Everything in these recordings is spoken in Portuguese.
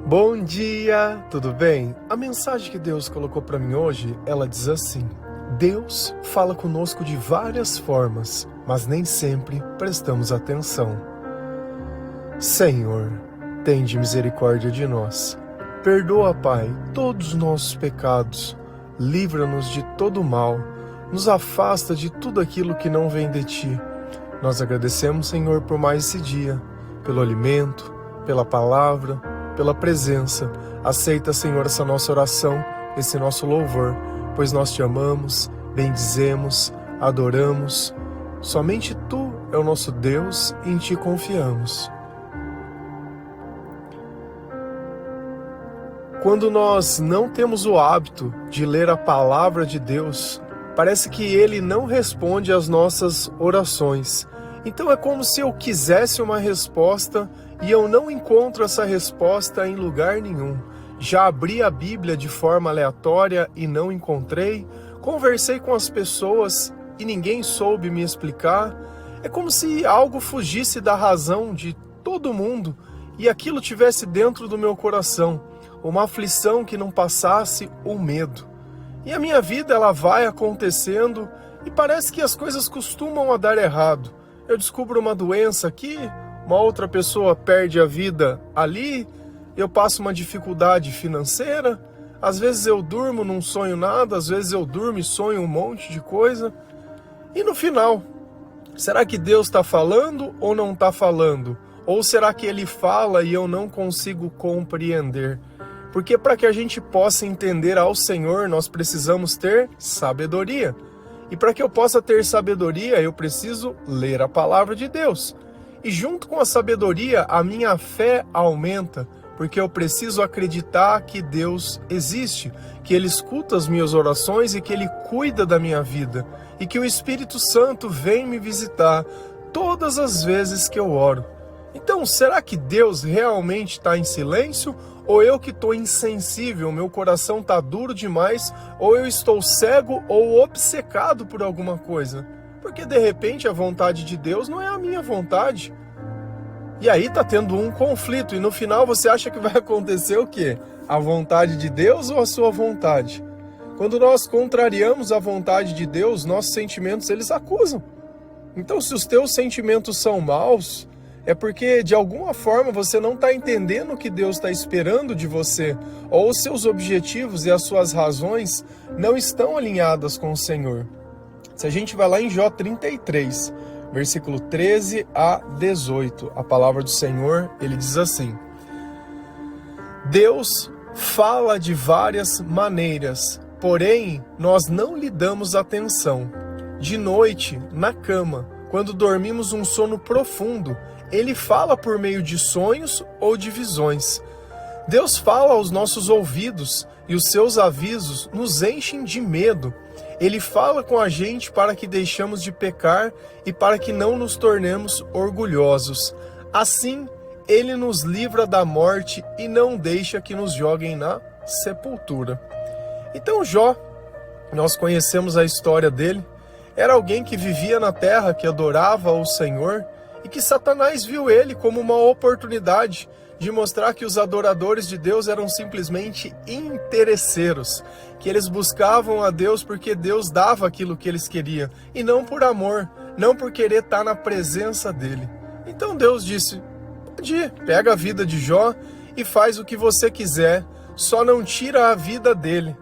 Bom dia, tudo bem? A mensagem que Deus colocou para mim hoje, ela diz assim: Deus fala conosco de várias formas, mas nem sempre prestamos atenção. Senhor, tende misericórdia de nós. Perdoa, Pai, todos os nossos pecados. Livra-nos de todo mal. Nos afasta de tudo aquilo que não vem de Ti. Nós agradecemos, Senhor, por mais esse dia, pelo alimento, pela palavra, pela presença. Aceita, Senhor, essa nossa oração, esse nosso louvor, pois nós Te amamos, bendizemos, adoramos. Somente Tu é o nosso Deus e em Ti confiamos. Quando nós não temos o hábito de ler a palavra de Deus, parece que Ele não responde às nossas orações. Então é como se eu quisesse uma resposta e eu não encontro essa resposta em lugar nenhum. Já abri a Bíblia de forma aleatória e não encontrei. Conversei com as pessoas e ninguém soube me explicar. É como se algo fugisse da razão de todo mundo e aquilo tivesse dentro do meu coração. Uma aflição que não passasse o medo. E a minha vida ela vai acontecendo e parece que as coisas costumam a dar errado. Eu descubro uma doença aqui, uma outra pessoa perde a vida ali, eu passo uma dificuldade financeira, às vezes eu durmo, não sonho nada, às vezes eu durmo e sonho um monte de coisa. E no final, será que Deus está falando ou não está falando? Ou será que Ele fala e eu não consigo compreender? Porque para que a gente possa entender ao Senhor, nós precisamos ter sabedoria. E para que eu possa ter sabedoria, eu preciso ler a palavra de Deus. E junto com a sabedoria, a minha fé aumenta, porque eu preciso acreditar que Deus existe, que Ele escuta as minhas orações e que Ele cuida da minha vida. E que o Espírito Santo vem me visitar todas as vezes que eu oro. Então, será que Deus realmente está em silêncio? Ou eu que estou insensível, meu coração está duro demais, ou eu estou cego ou obcecado por alguma coisa? Porque de repente a vontade de Deus não é a minha vontade. E aí está tendo um conflito, e no final você acha que vai acontecer o quê? A vontade de Deus ou a sua vontade? Quando nós contrariamos a vontade de Deus, nossos sentimentos eles acusam. Então se os teus sentimentos são maus, é porque, de alguma forma, você não está entendendo o que Deus está esperando de você, ou os seus objetivos e as suas razões não estão alinhadas com o Senhor. Se a gente vai lá em Jó 33, versículo 13 a 18, a palavra do Senhor, ele diz assim: Deus fala de várias maneiras, porém, nós não lhe damos atenção. De noite, na cama, quando dormimos um sono profundo, Ele fala por meio de sonhos ou de visões. Deus fala aos nossos ouvidos e os seus avisos nos enchem de medo. Ele fala com a gente para que deixemos de pecar e para que não nos tornemos orgulhosos. Assim, Ele nos livra da morte e não deixa que nos joguem na sepultura. Então Jó, nós conhecemos a história dele. Era alguém que vivia na terra, que adorava o Senhor, e que Satanás viu ele como uma oportunidade de mostrar que os adoradores de Deus eram simplesmente interesseiros, que eles buscavam a Deus porque Deus dava aquilo que eles queriam, e não por amor, não por querer estar na presença dele. Então Deus disse: pode ir, pega a vida de Jó e faz o que você quiser, só não tira a vida dele.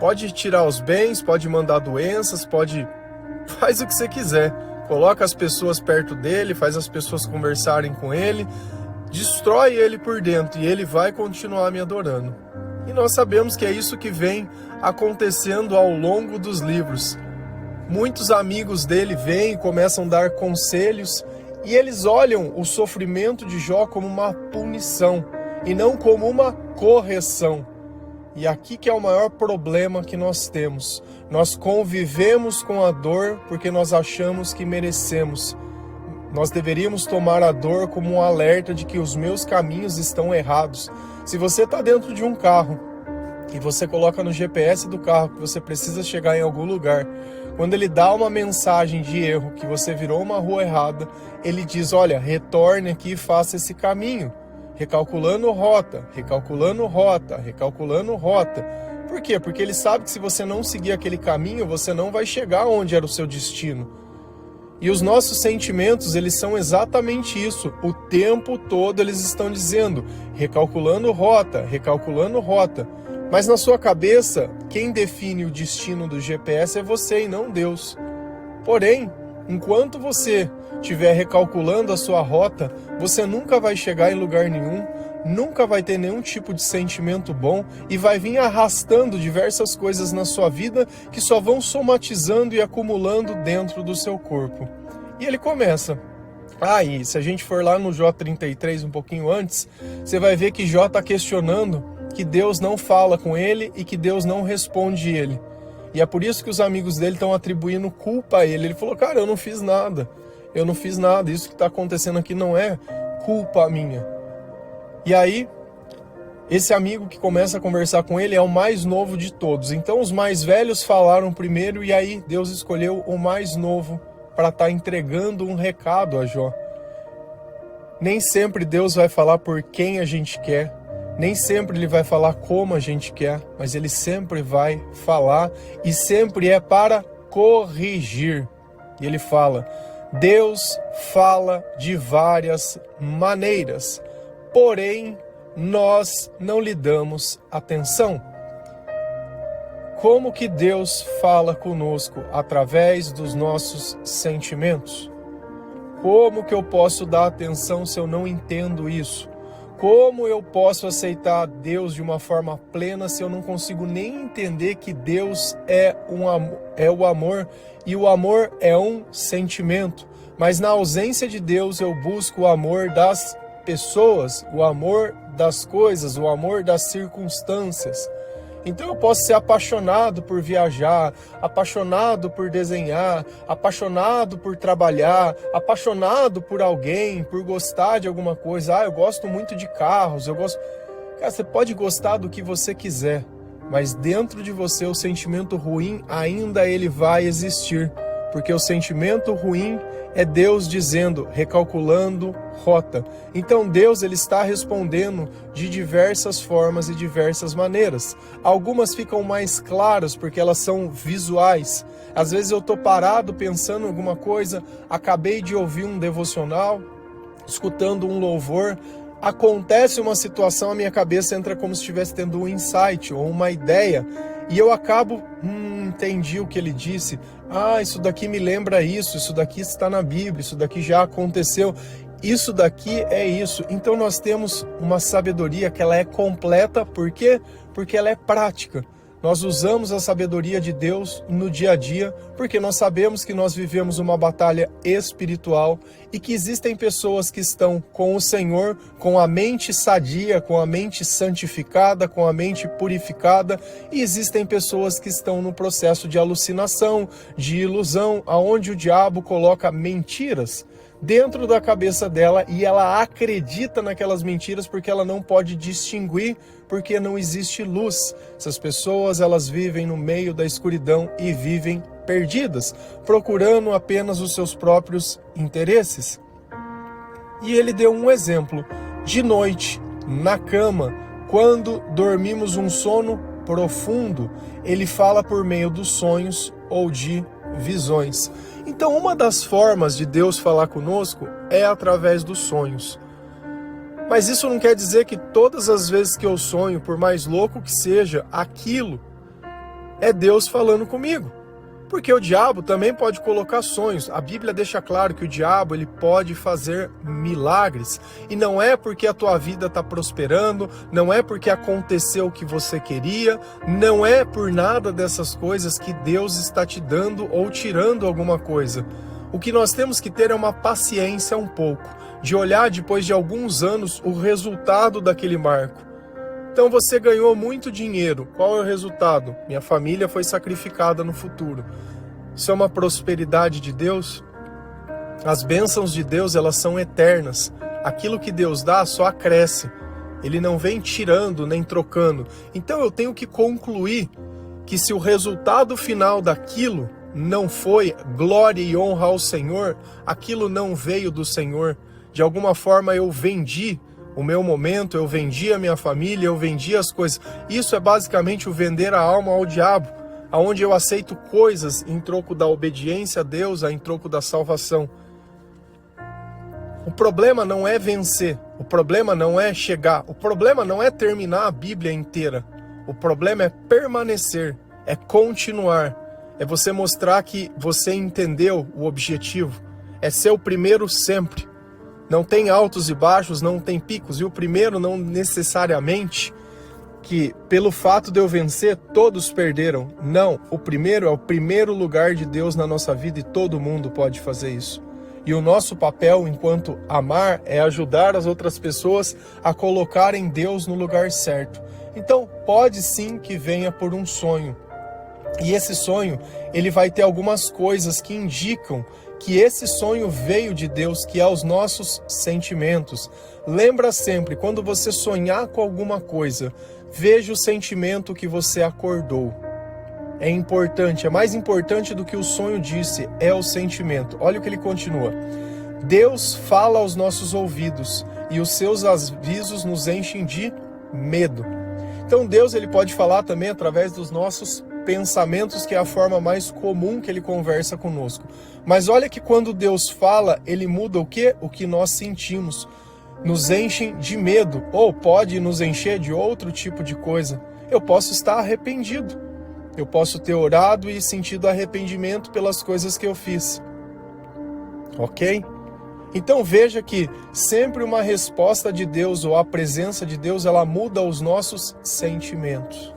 Pode tirar os bens, pode mandar doenças, faz o que você quiser. Coloca as pessoas perto dele, faz as pessoas conversarem com ele, destrói ele por dentro e ele vai continuar me adorando. E nós sabemos que é isso que vem acontecendo ao longo dos livros. Muitos amigos dele vêm e começam a dar conselhos e eles olham o sofrimento de Jó como uma punição e não como uma correção. E aqui que é o maior problema que nós temos. Nós convivemos com a dor porque nós achamos que merecemos. Nós deveríamos tomar a dor como um alerta de que os meus caminhos estão errados. Se você está dentro de um carro e você coloca no GPS do carro que você precisa chegar em algum lugar, quando ele dá uma mensagem de erro, que você virou uma rua errada, ele diz: olha, retorne aqui e faça esse caminho. recalculando rota, recalculando rota, recalculando rota. Por quê? Porque ele sabe que se você não seguir aquele caminho, você não vai chegar onde era o seu destino. E os nossos sentimentos, eles são exatamente isso. O tempo todo eles estão dizendo, recalculando rota, recalculando rota. Mas na sua cabeça, quem define o destino do GPS é você e não Deus. Porém, enquanto você estiver recalculando a sua rota, você nunca vai chegar em lugar nenhum, nunca vai ter nenhum tipo de sentimento bom e vai vir arrastando diversas coisas na sua vida que só vão somatizando e acumulando dentro do seu corpo. E ele começa. E se a gente for lá no Jó 33 um pouquinho antes, você vai ver que Jó está questionando que Deus não fala com ele e que Deus não responde ele. E é por isso que os amigos dele estão atribuindo culpa a ele. Ele falou, cara, eu não fiz nada, isso que está acontecendo aqui não é culpa minha. E aí, esse amigo que começa a conversar com ele é o mais novo de todos. Então os mais velhos falaram primeiro e aí Deus escolheu o mais novo para estar entregando um recado a Jó. Nem sempre Deus vai falar por quem a gente quer, nem sempre Ele vai falar como a gente quer, mas Ele sempre vai falar e sempre é para corrigir. E Ele fala, Deus fala de várias maneiras, porém nós não lhe damos atenção. Como que Deus fala conosco? Através dos nossos sentimentos. Como que eu posso dar atenção se eu não entendo isso? Como eu posso aceitar Deus de uma forma plena se eu não consigo nem entender que Deus é o amor e o amor é um sentimento? Mas na ausência de Deus eu busco o amor das pessoas, o amor das coisas, o amor das circunstâncias. Então eu posso ser apaixonado por viajar, apaixonado por desenhar, apaixonado por trabalhar, apaixonado por alguém, por gostar de alguma coisa. Eu gosto muito de carros, Cara, você pode gostar do que você quiser, mas dentro de você o sentimento ruim ainda ele vai existir. Porque o sentimento ruim é Deus dizendo, recalculando rota. Então Deus ele está respondendo de diversas formas e diversas maneiras. Algumas ficam mais claras porque elas são visuais. Às vezes eu estou parado pensando em alguma coisa, acabei de ouvir um devocional, escutando um louvor, acontece uma situação, a minha cabeça entra como se estivesse tendo um insight ou uma ideia, e eu acabo, entendi o que ele disse, isso daqui me lembra isso daqui está na Bíblia, isso daqui já aconteceu, isso daqui é isso. Então nós temos uma sabedoria que ela é completa, por quê? Porque ela é prática. Nós usamos a sabedoria de Deus no dia a dia, porque nós sabemos que nós vivemos uma batalha espiritual e que existem pessoas que estão com o Senhor, com a mente sadia, com a mente santificada, com a mente purificada, e existem pessoas que estão no processo de alucinação, de ilusão, aonde o diabo coloca mentiras dentro da cabeça dela e ela acredita naquelas mentiras porque ela não pode distinguir, porque não existe luz. Essas pessoas, elas vivem no meio da escuridão e vivem perdidas, procurando apenas os seus próprios interesses. E ele deu um exemplo. De noite, na cama, quando dormimos um sono profundo, ele fala por meio dos sonhos ou de visões. Então, uma das formas de Deus falar conosco é através dos sonhos. Mas isso não quer dizer que todas as vezes que eu sonho, por mais louco que seja, aquilo é Deus falando comigo. Porque o diabo também pode colocar sonhos. A Bíblia deixa claro que o diabo ele pode fazer milagres. E não é porque a tua vida está prosperando, não é porque aconteceu o que você queria, não é por nada dessas coisas que Deus está te dando ou tirando alguma coisa. O que nós temos que ter é uma paciência um pouco, de olhar depois de alguns anos o resultado daquele marco. Então você ganhou muito dinheiro. Qual é o resultado? Minha família foi sacrificada no futuro. Isso é uma prosperidade de Deus? As bênçãos de Deus, elas são eternas. Aquilo que Deus dá só acresce. Ele não vem tirando nem trocando. Então eu tenho que concluir que se o resultado final daquilo não foi glória e honra ao Senhor, aquilo não veio do Senhor. De alguma forma eu vendi o meu momento, eu vendi a minha família, eu vendi as coisas. Isso é basicamente o vender a alma ao diabo, aonde eu aceito coisas em troco da obediência a Deus, em troco da salvação. O problema não é vencer, o problema não é chegar, o problema não é terminar a Bíblia inteira. O problema é permanecer, é continuar, é você mostrar que você entendeu o objetivo, é ser o primeiro sempre. Não tem altos e baixos, não tem picos, e o primeiro não necessariamente que pelo fato de eu vencer, todos perderam. Não, o primeiro é o primeiro lugar de Deus na nossa vida e todo mundo pode fazer isso. E o nosso papel enquanto amar é ajudar as outras pessoas a colocarem Deus no lugar certo. Então, pode sim que venha por um sonho. E esse sonho, ele vai ter algumas coisas que indicam que esse sonho veio de Deus, que é os nossos sentimentos. Lembra sempre, quando você sonhar com alguma coisa, veja o sentimento que você acordou. É importante, é mais importante do que o sonho disse, é o sentimento. Olha o que ele continua. Deus fala aos nossos ouvidos e os seus avisos nos enchem de medo. Então Deus ele pode falar também através dos nossos pensamentos, que é a forma mais comum que ele conversa conosco. Mas olha que quando Deus fala, ele muda o quê? O que nós sentimos. Nos enchem de medo, ou pode nos encher de outro tipo de coisa. Eu posso estar arrependido. Eu posso ter orado e sentido arrependimento pelas coisas que eu fiz. Ok? Então veja que sempre uma resposta de Deus ou a presença de Deus, ela muda os nossos sentimentos.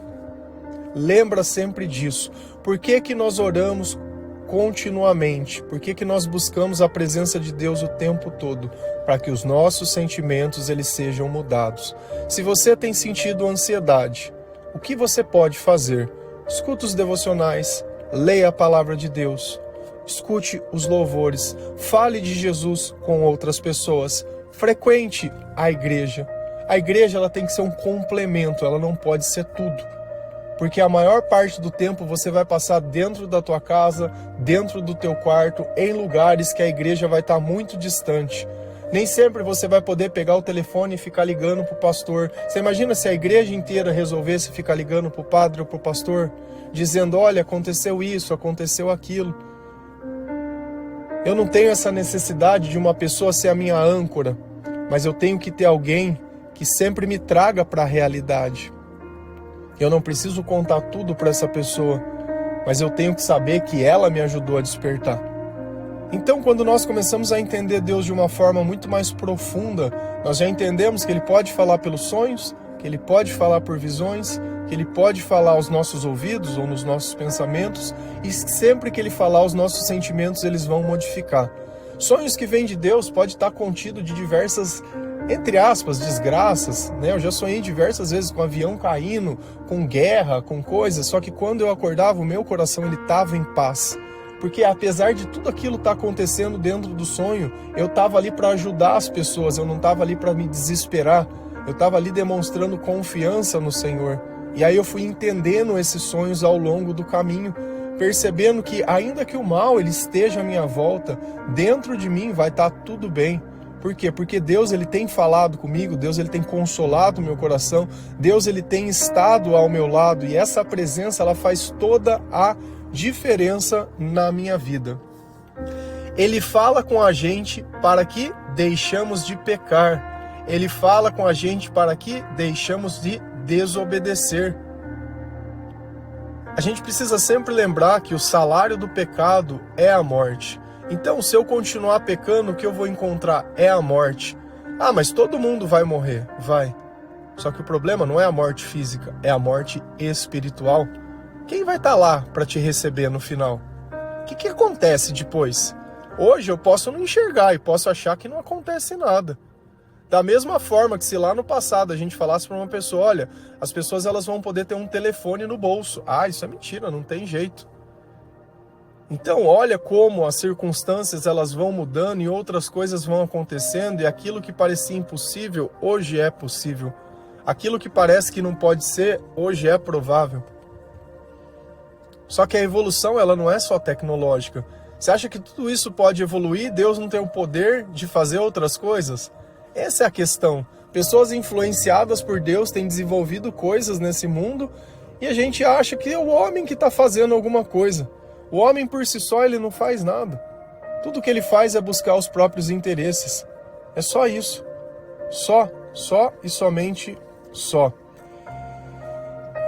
Lembra sempre disso. Por que que nós oramos continuamente? Por que que nós buscamos a presença de Deus o tempo todo? Para que os nossos sentimentos eles sejam mudados. Se você tem sentido ansiedade, o que você pode fazer? Escuta os devocionais, leia a palavra de Deus, escute os louvores, fale de Jesus com outras pessoas, frequente a igreja. A igreja ela tem que ser um complemento, ela não pode ser tudo. Porque a maior parte do tempo você vai passar dentro da tua casa, dentro do teu quarto, em lugares que a igreja vai estar muito distante. Nem sempre você vai poder pegar o telefone e ficar ligando para o pastor. Você imagina se a igreja inteira resolvesse ficar ligando para o padre ou para o pastor, dizendo, olha, aconteceu isso, aconteceu aquilo. Eu não tenho essa necessidade de uma pessoa ser a minha âncora, mas eu tenho que ter alguém que sempre me traga para a realidade. Eu não preciso contar tudo para essa pessoa, mas eu tenho que saber que ela me ajudou a despertar. Então, quando nós começamos a entender Deus de uma forma muito mais profunda, nós já entendemos que Ele pode falar pelos sonhos, que Ele pode falar por visões, que Ele pode falar aos nossos ouvidos ou nos nossos pensamentos, e sempre que Ele falar, os nossos sentimentos eles vão modificar. Sonhos que vêm de Deus pode estar contido de diversas, entre aspas, desgraças, né? Eu já sonhei diversas vezes com avião caindo, com guerra, com coisas, só que quando eu acordava, o meu coração ele estava em paz. Porque apesar de tudo aquilo estar acontecendo dentro do sonho, eu estava ali para ajudar as pessoas, eu não estava ali para me desesperar, eu estava ali demonstrando confiança no Senhor. E aí eu fui entendendo esses sonhos ao longo do caminho, percebendo que ainda que o mal ele esteja à minha volta, dentro de mim vai estar tudo bem. Por quê? Porque Deus ele tem falado comigo, Deus ele tem consolado o meu coração, Deus ele tem estado ao meu lado e essa presença ela faz toda a diferença na minha vida. Ele fala com a gente para que deixamos de pecar. Ele fala com a gente para que deixamos de desobedecer. A gente precisa sempre lembrar que o salário do pecado é a morte. Então, se eu continuar pecando, o que eu vou encontrar é a morte. Ah, mas todo mundo vai morrer. Vai. Só que o problema não é a morte física, é a morte espiritual. Quem vai estar lá para te receber no final? O que acontece depois? Hoje eu posso não enxergar e posso achar que não acontece nada. Da mesma forma que se lá no passado a gente falasse para uma pessoa, olha, as pessoas elas vão poder ter um telefone no bolso. Ah, isso é mentira, não tem jeito. Então olha como as circunstâncias elas vão mudando e outras coisas vão acontecendo e aquilo que parecia impossível, hoje é possível. Aquilo que parece que não pode ser, hoje é provável. Só que a evolução ela não é só tecnológica. Você acha que tudo isso pode evoluir? Deus não tem o poder de fazer outras coisas? Essa é a questão. Pessoas influenciadas por Deus têm desenvolvido coisas nesse mundo e a gente acha que é o homem que está fazendo alguma coisa. O homem por si só, ele não faz nada. Tudo que ele faz é buscar os próprios interesses. É só isso. Só e somente só.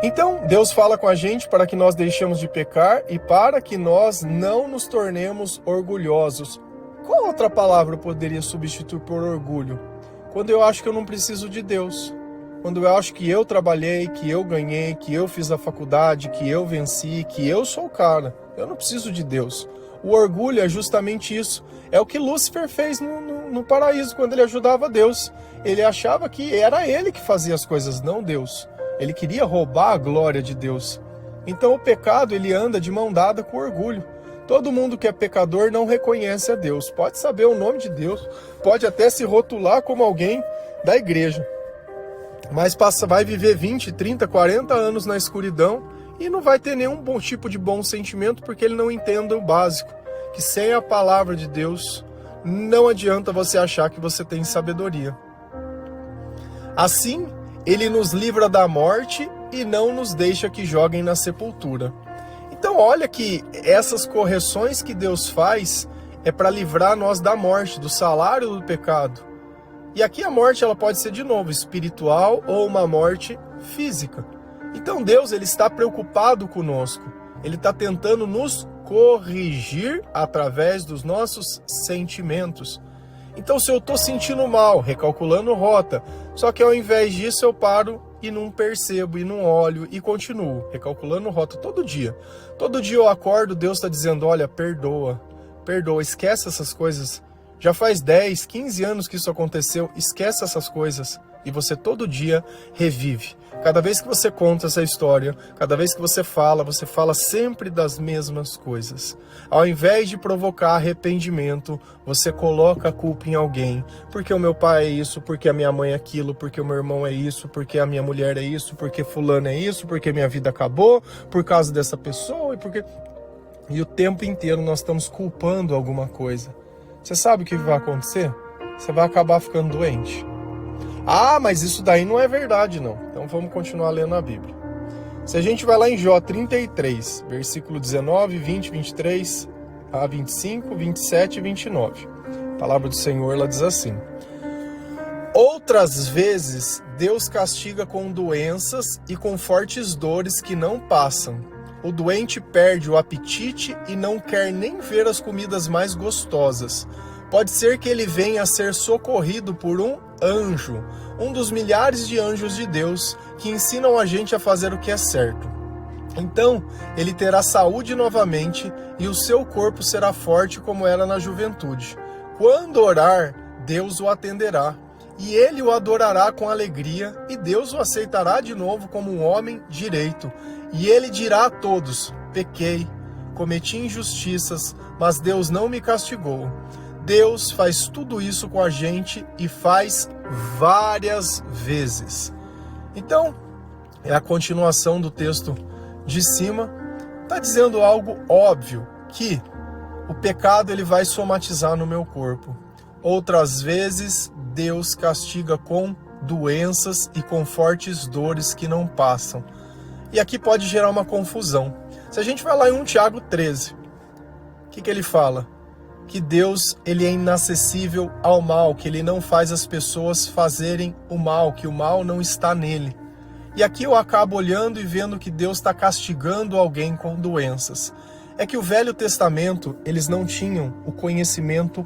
Então, Deus fala com a gente para que nós deixemos de pecar e para que nós não nos tornemos orgulhosos. Qual outra palavra eu poderia substituir por orgulho? Quando eu acho que eu não preciso de Deus. Quando eu acho que eu trabalhei, que eu ganhei, que eu fiz a faculdade, que eu venci, que eu sou o cara. Eu não preciso de Deus. O orgulho é justamente isso. É o que Lúcifer fez no paraíso, quando ele ajudava Deus. Ele achava que era ele que fazia as coisas, não Deus. Ele queria roubar a glória de Deus. Então o pecado, ele anda de mão dada com orgulho. Todo mundo que é pecador não reconhece a Deus. Pode saber o nome de Deus, pode até se rotular como alguém da igreja. Mas vai viver 20, 30, 40 anos na escuridão e não vai ter nenhum bom tipo de bom sentimento porque ele não entende o básico. Que sem a palavra de Deus, não adianta você achar que você tem sabedoria. Assim, ele nos livra da morte e não nos deixa que joguem na sepultura. Então olha que essas correções que Deus faz é para livrar nós da morte, do salário do pecado. E aqui a morte ela pode ser de novo espiritual ou uma morte física. Então Deus ele está preocupado conosco. Ele está tentando nos corrigir através dos nossos sentimentos. Então se eu estou sentindo mal, recalculando rota, só que ao invés disso eu paro e não percebo, e não olho, e continuo, recalculando rota todo dia. Todo dia eu acordo, Deus está dizendo, olha, perdoa, esquece essas coisas. Já faz 10, 15 anos que isso aconteceu, esquece essas coisas. E você todo dia revive. Cada vez que você conta essa história, cada vez que você fala sempre das mesmas coisas. Ao invés de provocar arrependimento, você coloca a culpa em alguém. Porque o meu pai é isso, porque a minha mãe é aquilo, porque o meu irmão é isso, porque a minha mulher é isso, porque fulano é isso, porque minha vida acabou, por causa dessa pessoa, e o tempo inteiro nós estamos culpando alguma coisa. Você sabe o que vai acontecer? Você vai acabar ficando doente. Ah, mas isso daí não é verdade, não. Então vamos continuar lendo a Bíblia. Se a gente vai lá em Jó 33, versículo 19, 20, 23, a 25, 27 e 29. A palavra do Senhor, ela diz assim. Outras vezes, Deus castiga com doenças e com fortes dores que não passam. O doente perde o apetite e não quer nem ver as comidas mais gostosas. Pode ser que ele venha a ser socorrido por um anjo, um dos milhares de anjos de Deus que ensinam a gente a fazer o que é certo. Então, ele terá saúde novamente e o seu corpo será forte como era na juventude. Quando orar, Deus o atenderá e ele o adorará com alegria e Deus o aceitará de novo como um homem direito. E ele dirá a todos, pequei, cometi injustiças, mas Deus não me castigou. Deus faz tudo isso com a gente e faz várias vezes. Então, é a continuação do texto de cima. Está dizendo algo óbvio, que o pecado ele vai somatizar no meu corpo. Outras vezes, Deus castiga com doenças e com fortes dores que não passam. E aqui pode gerar uma confusão. Se a gente vai lá em 1 Tiago 13, o que ele fala? Que Deus ele é inacessível ao mal, que ele não faz as pessoas fazerem o mal, que o mal não está nele. E aqui eu acabo olhando e vendo que Deus está castigando alguém com doenças. É que o Velho Testamento, eles não tinham o conhecimento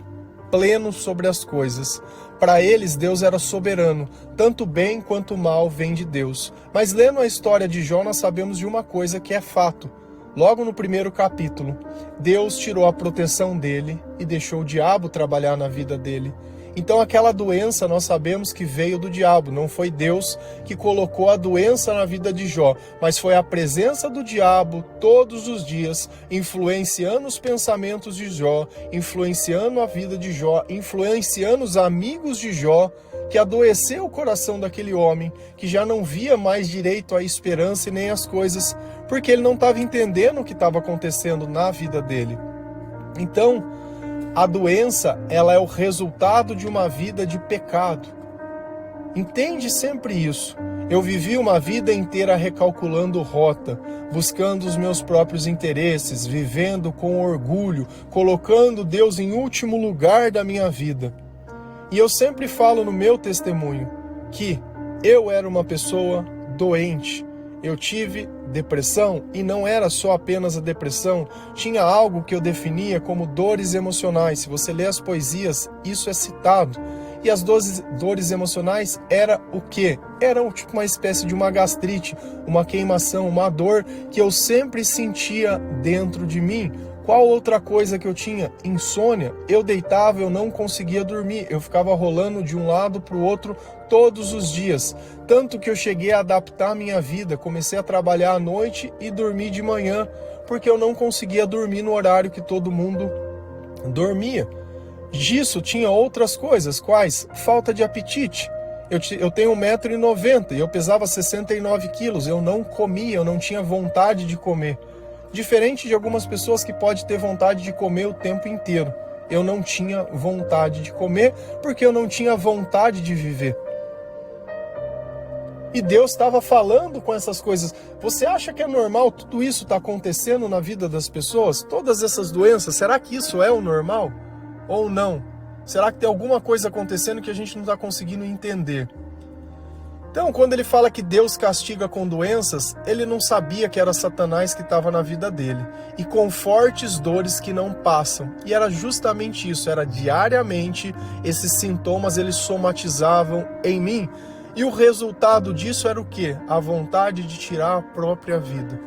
pleno sobre as coisas. Para eles, Deus era soberano, tanto bem quanto mal vem de Deus. Mas lendo a história de Jó, nós sabemos de uma coisa que é fato. Logo no primeiro capítulo, Deus tirou a proteção dele e deixou o diabo trabalhar na vida dele. Então aquela doença nós sabemos que veio do diabo, não foi Deus que colocou a doença na vida de Jó, mas foi a presença do diabo todos os dias, influenciando os pensamentos de Jó, influenciando a vida de Jó, influenciando os amigos de Jó, que adoeceu o coração daquele homem, que já não via mais direito à esperança e nem às coisas, porque ele não estava entendendo o que estava acontecendo na vida dele. Então, a doença, ela é o resultado de uma vida de pecado. Entende sempre isso. Eu vivi uma vida inteira recalculando rota, buscando os meus próprios interesses, vivendo com orgulho, colocando Deus em último lugar da minha vida. E eu sempre falo no meu testemunho que eu era uma pessoa doente. Eu tive depressão e não era só apenas a depressão, tinha algo que eu definia como dores emocionais. Se você lê as poesias, isso é citado. E as dores emocionais era o quê? Era tipo uma espécie de uma gastrite, uma queimação, uma dor que eu sempre sentia dentro de mim. Qual outra coisa que eu tinha? Insônia. Eu deitava, eu não conseguia dormir. Eu ficava rolando de um lado para o outro todos os dias. Tanto que eu cheguei a adaptar a minha vida. Comecei a trabalhar à noite e dormir de manhã, porque eu não conseguia dormir no horário que todo mundo dormia. Disso tinha outras coisas, quais? Falta de apetite. Eu tenho 1,90 m e eu pesava 69 quilos. Eu não comia, eu não tinha vontade de comer. Diferente de algumas pessoas que podem ter vontade de comer o tempo inteiro. Eu não tinha vontade de comer porque eu não tinha vontade de viver. E Deus estava falando com essas coisas. Você acha que é normal tudo isso está acontecendo na vida das pessoas? Todas essas doenças, será que isso é o normal? Ou não? Será que tem alguma coisa acontecendo que a gente não está conseguindo entender? Então, quando ele fala que Deus castiga com doenças, ele não sabia que era Satanás que estava na vida dele. E com fortes dores que não passam. E era justamente isso, era diariamente esses sintomas eles somatizavam em mim. E o resultado disso era o quê? A vontade de tirar a própria vida.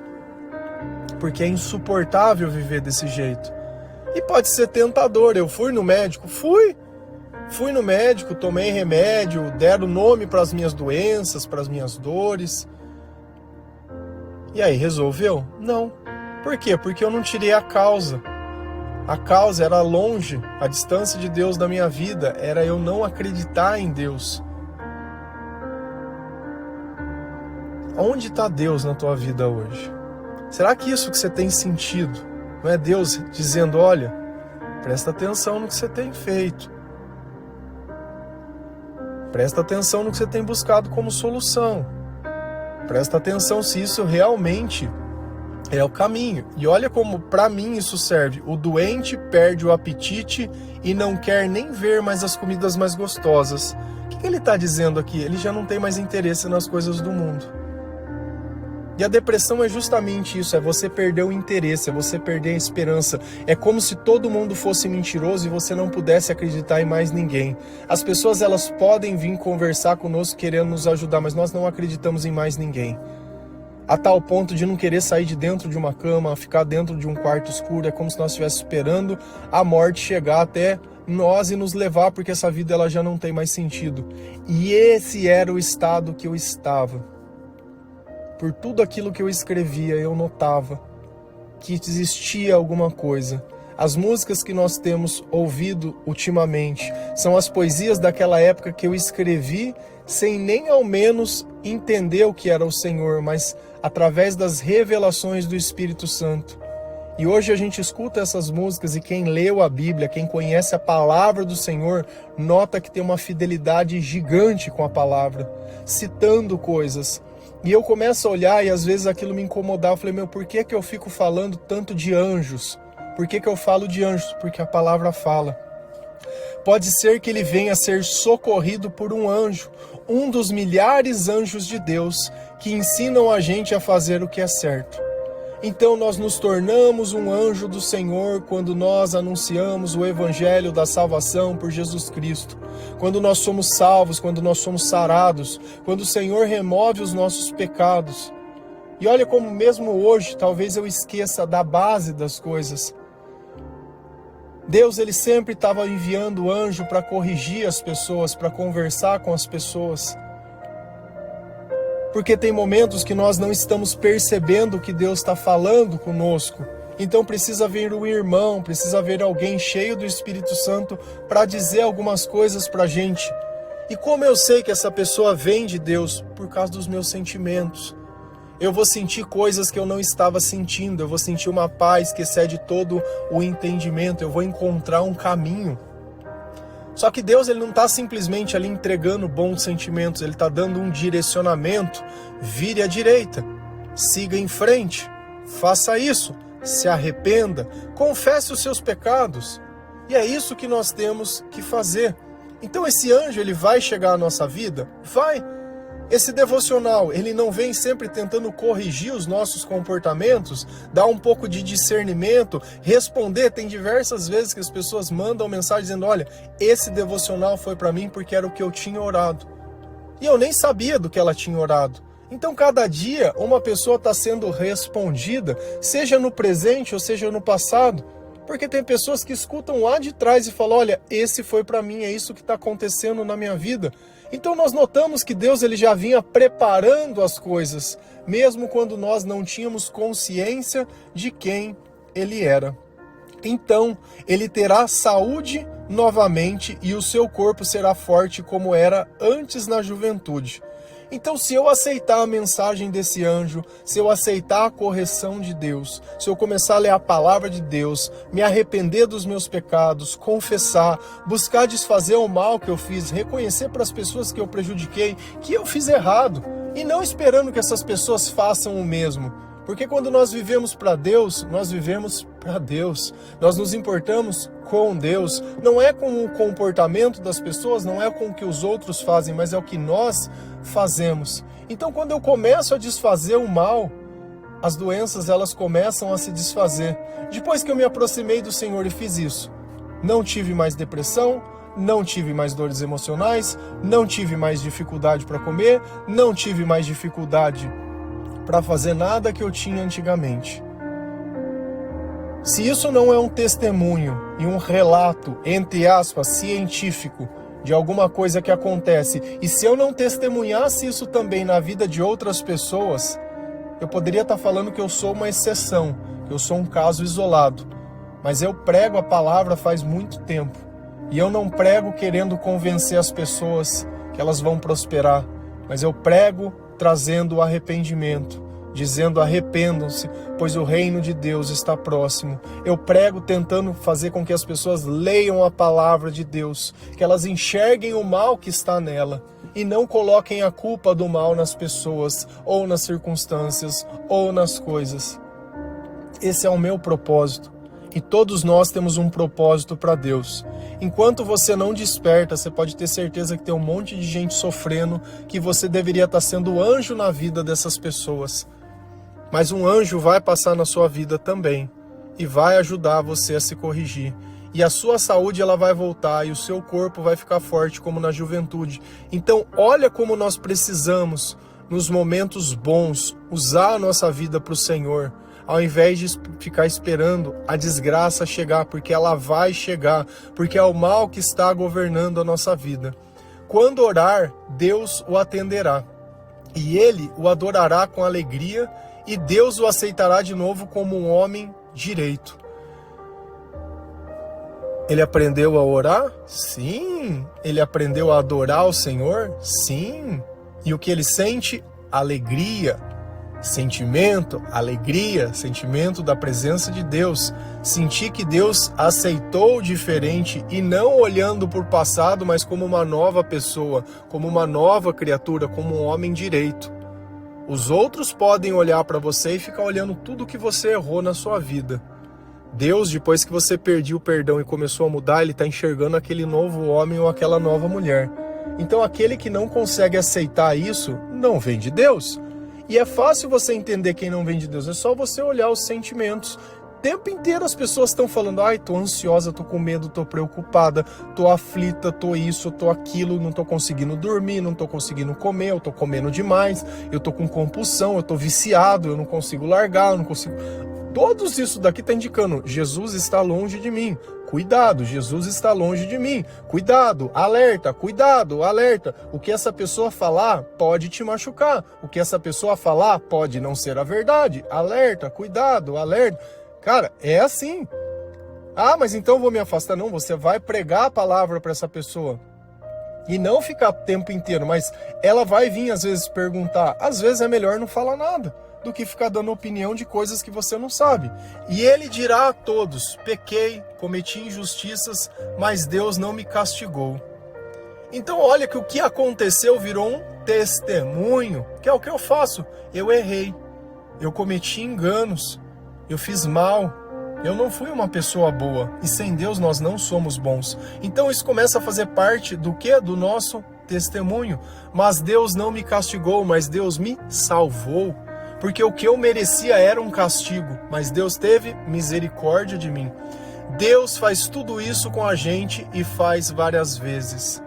Porque é insuportável viver desse jeito. E pode ser tentador. Eu fui no médico? Fui no médico, tomei remédio, deram nome para as minhas doenças, para as minhas dores. E aí, resolveu? Não. Por quê? Porque eu não tirei a causa. A causa era longe, a distância de Deus da minha vida era eu não acreditar em Deus. Onde está Deus na tua vida hoje? Será que isso que você tem sentido não é Deus dizendo, olha, presta atenção no que você tem feito. Presta atenção no que você tem buscado como solução. Presta atenção se isso realmente é o caminho. E olha como para mim isso serve. O doente perde o apetite e não quer nem ver mais as comidas mais gostosas. O que ele está dizendo aqui? Ele já não tem mais interesse nas coisas do mundo. E a depressão é justamente isso, é você perder o interesse, é você perder a esperança. É como se todo mundo fosse mentiroso e você não pudesse acreditar em mais ninguém. As pessoas elas podem vir conversar conosco querendo nos ajudar, mas nós não acreditamos em mais ninguém. A tal ponto de não querer sair de dentro de uma cama, ficar dentro de um quarto escuro, é como se nós estivéssemos esperando a morte chegar até nós e nos levar, porque essa vida ela já não tem mais sentido. E esse era o estado que eu estava. Por tudo aquilo que eu escrevia, eu notava que existia alguma coisa. As músicas que nós temos ouvido ultimamente são as poesias daquela época que eu escrevi sem nem ao menos entender o que era o Senhor, mas através das revelações do Espírito Santo. E hoje a gente escuta essas músicas e quem leu a Bíblia, quem conhece a palavra do Senhor, nota que tem uma fidelidade gigante com a palavra, citando coisas. E eu começo a olhar e às vezes aquilo me incomodava. Eu falei, por que eu fico falando tanto de anjos? Por que eu falo de anjos? Porque a palavra fala. Pode ser que ele venha a ser socorrido por um anjo, um dos milhares anjos de Deus que ensinam a gente a fazer o que é certo. Então nós nos tornamos um anjo do Senhor quando nós anunciamos o evangelho da salvação por Jesus Cristo. Quando nós somos salvos, quando nós somos sarados, quando o Senhor remove os nossos pecados. E olha como mesmo hoje, talvez eu esqueça da base das coisas. Deus ele sempre estava enviando anjo para corrigir as pessoas, para conversar com as pessoas. Porque tem momentos que nós não estamos percebendo o que Deus está falando conosco. Então precisa vir um irmão, precisa vir alguém cheio do Espírito Santo para dizer algumas coisas para a gente. E como eu sei que essa pessoa vem de Deus? Por causa dos meus sentimentos. Eu vou sentir coisas que eu não estava sentindo, eu vou sentir uma paz que excede todo o entendimento, eu vou encontrar um caminho. Só que Deus, ele não está simplesmente ali entregando bons sentimentos, ele está dando um direcionamento. Vire à direita, siga em frente, faça isso, se arrependa, confesse os seus pecados. E é isso que nós temos que fazer. Então esse anjo, ele vai chegar à nossa vida? Vai. Esse devocional, ele não vem sempre tentando corrigir os nossos comportamentos, dar um pouco de discernimento, responder. Tem diversas vezes que as pessoas mandam mensagem dizendo, olha, esse devocional foi para mim porque era o que eu tinha orado. E eu nem sabia do que ela tinha orado. Então cada dia uma pessoa está sendo respondida, seja no presente ou seja no passado. Porque tem pessoas que escutam lá de trás e falam, olha, esse foi para mim, é isso que está acontecendo na minha vida. Então nós notamos que Deus, ele já vinha preparando as coisas, mesmo quando nós não tínhamos consciência de quem ele era. Então ele terá saúde novamente e o seu corpo será forte como era antes na juventude. Então, se eu aceitar a mensagem desse anjo, se eu aceitar a correção de Deus, se eu começar a ler a palavra de Deus, me arrepender dos meus pecados, confessar, buscar desfazer o mal que eu fiz, reconhecer para as pessoas que eu prejudiquei, que eu fiz errado, e não esperando que essas pessoas façam o mesmo. Porque quando nós vivemos para Deus, nós vivemos para Deus. Nós nos importamos com Deus. Não é com o comportamento das pessoas, não é com o que os outros fazem, mas é o que nós fazemos. Então, quando eu começo a desfazer o mal, as doenças, elas começam a se desfazer. Depois que eu me aproximei do Senhor e fiz isso, não tive mais depressão, não tive mais dores emocionais, não tive mais dificuldade para comer, não tive mais dificuldade para fazer nada que eu tinha antigamente. Se isso não é um testemunho e um relato, entre aspas, científico, de alguma coisa que acontece, e se eu não testemunhasse isso também na vida de outras pessoas, eu poderia estar falando que eu sou uma exceção, que eu sou um caso isolado. Mas eu prego a palavra faz muito tempo, e eu não prego querendo convencer as pessoas que elas vão prosperar, mas eu prego trazendo o arrependimento, dizendo arrependam-se, pois o reino de Deus está próximo. Eu prego tentando fazer com que as pessoas leiam a palavra de Deus, que elas enxerguem o mal que está nela e não coloquem a culpa do mal nas pessoas, ou nas circunstâncias, ou nas coisas. Esse é o meu propósito. E todos nós temos um propósito para Deus. Enquanto você não desperta, você pode ter certeza que tem um monte de gente sofrendo, que você deveria estar sendo anjo na vida dessas pessoas. Mas um anjo vai passar na sua vida também e vai ajudar você a se corrigir. E a sua saúde, ela vai voltar e o seu corpo vai ficar forte como na juventude. Então olha como nós precisamos, nos momentos bons, usar a nossa vida para o Senhor, ao invés de ficar esperando a desgraça chegar, porque ela vai chegar, porque é o mal que está governando a nossa vida. Quando orar, Deus o atenderá, e ele o adorará com alegria, e Deus o aceitará de novo como um homem direito. Ele aprendeu a orar? Sim. Ele aprendeu a adorar o Senhor? Sim. E o que ele sente? Alegria. Sentimento, alegria, sentimento da presença de Deus. Sentir que Deus aceitou diferente e não olhando por passado, mas como uma nova pessoa, como uma nova criatura, como um homem direito. Os outros podem olhar para você e ficar olhando tudo que você errou na sua vida. Deus, depois que você perdeu o perdão e começou a mudar, ele está enxergando aquele novo homem ou aquela nova mulher. Então aquele que não consegue aceitar isso, não vem de Deus. E é fácil você entender quem não vem de Deus, é só você olhar os sentimentos. O tempo inteiro as pessoas estão falando, ai, tô ansiosa, tô com medo, tô preocupada, tô aflita, tô isso, tô aquilo, não tô conseguindo dormir, não tô conseguindo comer, eu tô comendo demais, eu tô com compulsão, eu tô viciado, eu não consigo largar, eu não consigo... Todos isso daqui tá indicando, Jesus está longe de mim. Cuidado, Jesus está longe de mim. Cuidado, alerta, cuidado, alerta. O que essa pessoa falar pode te machucar. O que essa pessoa falar pode não ser a verdade. Alerta, cuidado, alerta. Cara, é assim. Ah, mas então eu vou me afastar. Não, você vai pregar a palavra para essa pessoa. E não ficar o tempo inteiro, mas ela vai vir às vezes perguntar. Às vezes é melhor não falar nada, do que ficar dando opinião de coisas que você não sabe. E ele dirá a todos: pequei, cometi injustiças, mas Deus não me castigou. Então olha que o que aconteceu virou um testemunho, que é o que eu faço. Eu errei, eu cometi enganos, eu fiz mal, eu não fui uma pessoa boa, e sem Deus nós não somos bons. Então isso começa a fazer parte do quê? Do nosso testemunho. Mas Deus não me castigou, mas Deus me salvou, porque o que eu merecia era um castigo, mas Deus teve misericórdia de mim. Deus faz tudo isso com a gente e faz várias vezes.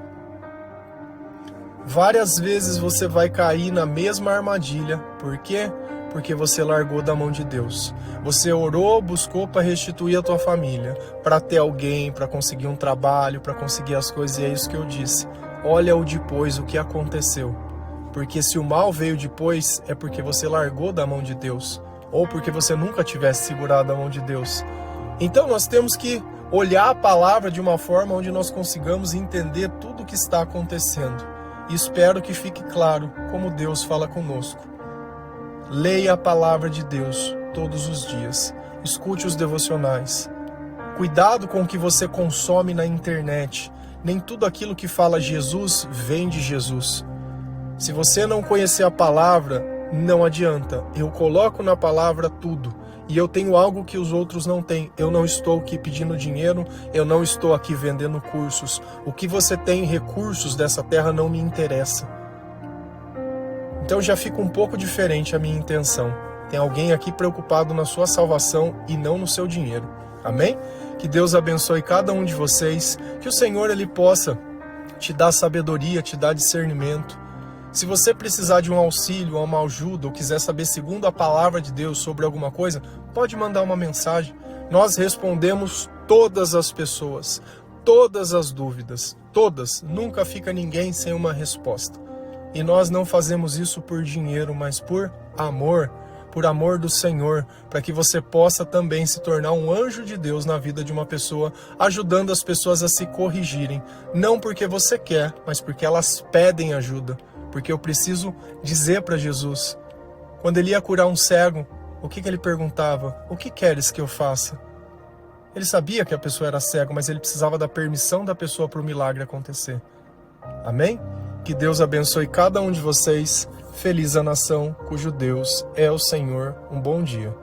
Várias vezes você vai cair na mesma armadilha. Por quê? Porque você largou da mão de Deus. Você orou, buscou para restituir a tua família, para ter alguém, para conseguir um trabalho, para conseguir as coisas, e é isso que eu disse. Olha o depois, o que aconteceu. Porque se o mal veio depois, é porque você largou da mão de Deus, ou porque você nunca tivesse segurado a mão de Deus. Então nós temos que olhar a palavra de uma forma onde nós consigamos entender tudo o que está acontecendo. E espero que fique claro como Deus fala conosco. Leia a palavra de Deus todos os dias. Escute os devocionais. Cuidado com o que você consome na internet. Nem tudo aquilo que fala Jesus vem de Jesus. Se você não conhecer a palavra, não adianta. Eu coloco na palavra tudo. E eu tenho algo que os outros não têm. Eu não estou aqui pedindo dinheiro, eu não estou aqui vendendo cursos. O que você tem em recursos dessa terra não me interessa. Então já fica um pouco diferente a minha intenção. Tem alguém aqui preocupado na sua salvação e não no seu dinheiro. Amém? Que Deus abençoe cada um de vocês. Que o Senhor ele possa te dar sabedoria, te dar discernimento. Se você precisar de um auxílio, uma ajuda, ou quiser saber segundo a palavra de Deus sobre alguma coisa, pode mandar uma mensagem. Nós respondemos todas as pessoas, todas as dúvidas, todas. Nunca fica ninguém sem uma resposta. E nós não fazemos isso por dinheiro, mas por amor do Senhor, para que você possa também se tornar um anjo de Deus na vida de uma pessoa, ajudando as pessoas a se corrigirem. Não porque você quer, mas porque elas pedem ajuda. Porque eu preciso dizer para Jesus, quando ele ia curar um cego, o que ele perguntava? O que queres que eu faça? Ele sabia que a pessoa era cega, mas ele precisava da permissão da pessoa para o milagre acontecer. Amém? Que Deus abençoe cada um de vocês. Feliz a nação cujo Deus é o Senhor. Um bom dia.